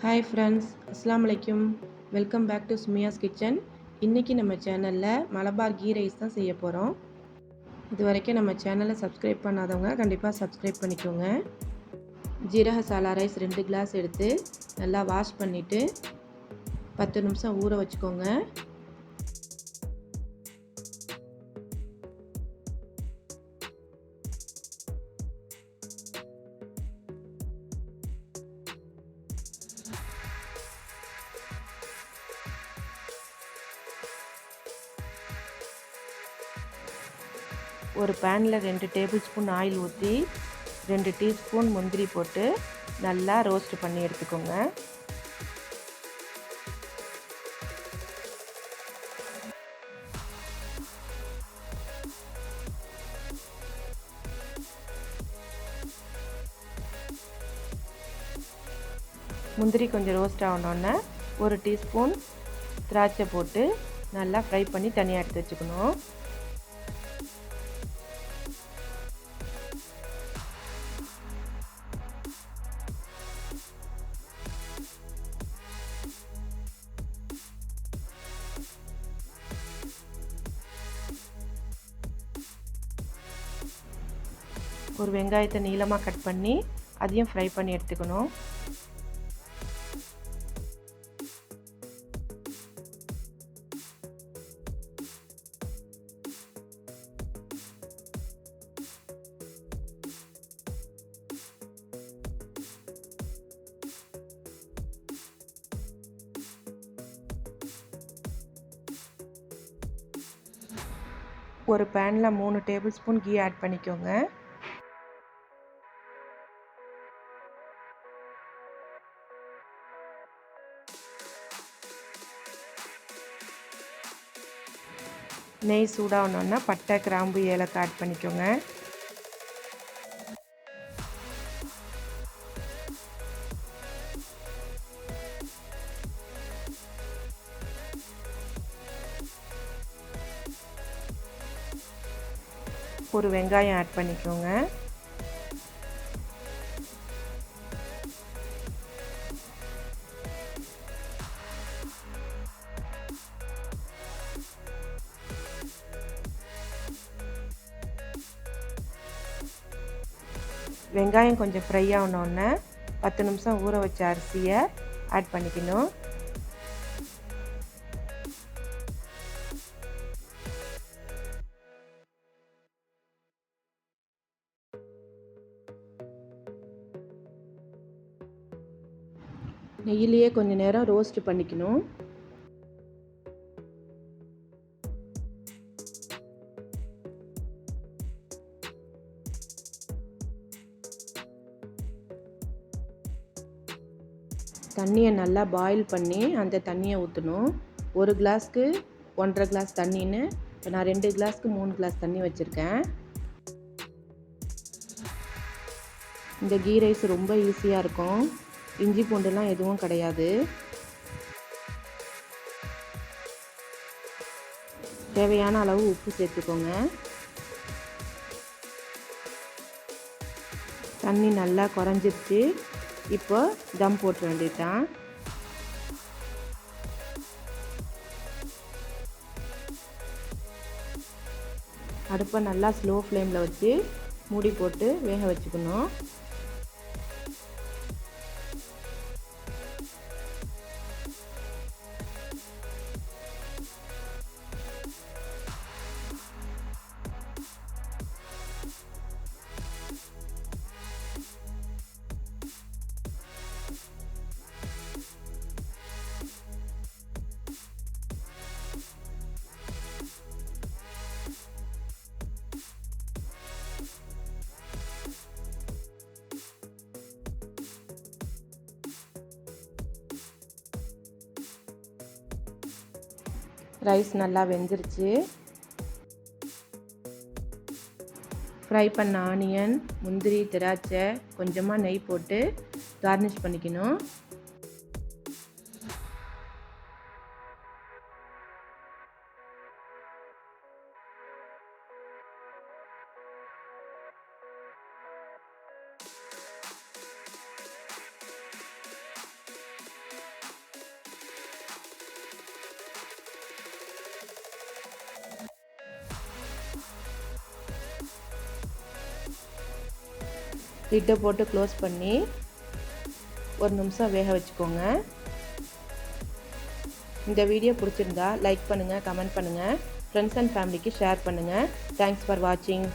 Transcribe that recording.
Hi friends, அஸ்ஸலாமு அலைக்கும். Welcome back to Sumiya's kitchen. இன்றைக்கி நம்ம சேனலில் மலபார் கீ ரைஸ் தான் செய்ய போகிறோம். இது வரைக்கும் நம்ம சேனலை சப்ஸ்கிரைப் பண்ணாதவங்க கண்டிப்பாக சப்ஸ்கிரைப் பண்ணிக்கோங்க. ஜீரக சாலா ரைஸ் 2 கிளாஸ் எடுத்து நல்லா வாஷ் பண்ணிவிட்டு 10 நிமிஷம் ஊற வச்சுக்கோங்க. ஒரு பேனில் 2 டேபிள் ஸ்பூன் ஆயில் ஊற்றி 2 டீஸ்பூன் முந்திரி போட்டு நல்லா ரோஸ்ட் பண்ணி எடுத்துக்கோங்க. முந்திரி கொஞ்சம் ரோஸ்ட் ஆகணுன்னா ஒரு டீஸ்பூன் திராட்சை போட்டு நல்லா ஃப்ரை பண்ணி தனியாக எடுத்து வச்சுக்கணும். ஒரு வெங்காயத்தை நீளமாக கட் பண்ணி அதையும் ஃப்ரை பண்ணி எடுத்துக்கணும். ஒரு பேனில் 3 டேபிள் ஸ்பூன் கீ ஆட் பண்ணிக்கோங்க. நெய் சூடாகணுன்னா பட்டை, கிராம்பு, ஏலக்காய் ஆட் பண்ணிக்கோங்க. ஒரு வெங்காயம் ஆட் பண்ணிக்கோங்க. வெங்காயம் கொஞ்சம் ஃப்ரை ஆகணுன்னு 10 நிமிஷம் ஊற வச்ச அரிசியை ஆட் பண்ணிக்கணும். நெய்யிலேயே கொஞ்சம் நேரம் ரோஸ்ட் பண்ணிக்கணும். தண்ணியை நல்லா பாயில் பண்ணி அந்த தண்ணியை ஊற்றணும். ஒரு கிளாஸ்க்கு 1.5 கிளாஸ் தண்ணின்னு இப்போ நான் 2 கிளாஸ்க்கு 3 கிளாஸ் தண்ணி வச்சுருக்கேன். இந்த கீ ரைஸ் ரொம்ப ஈஸியாக இருக்கும். இஞ்சி பூண்டுலாம் எதுவும் கிடையாது. தேவையான அளவு உப்பு சேர்த்துக்கோங்க. தண்ணி நல்லா குறைஞ்சிருச்சு. இப்போ தம் போட்டு வேண்டியதுதான். அடுப்பை நல்லா ஸ்லோ ஃப்ளேமில் வச்சு மூடி போட்டு வேக வச்சுக்கணும். ரைஸ் நல்லா வெந்துருச்சு. ஃப்ரை பண்ண ஆனியன், முந்திரி, திராட்சை, கொஞ்சமாக நெய் போட்டு கார்னிஷ் பண்ணிக்கணும். லிட்டை போட்டு க்ளோஸ் பண்ணி ஒரு நிமிஷம் வேக வச்சுக்கோங்க. இந்த வீடியோ பிடிச்சிருந்தா லைக் பண்ணுங்கள், கமெண்ட் பண்ணுங்கள், ஃப்ரெண்ட்ஸ் அண்ட் ஃபேமிலிக்கு ஷேர் பண்ணுங்கள். தேங்க்ஸ் ஃபார் வாட்சிங்.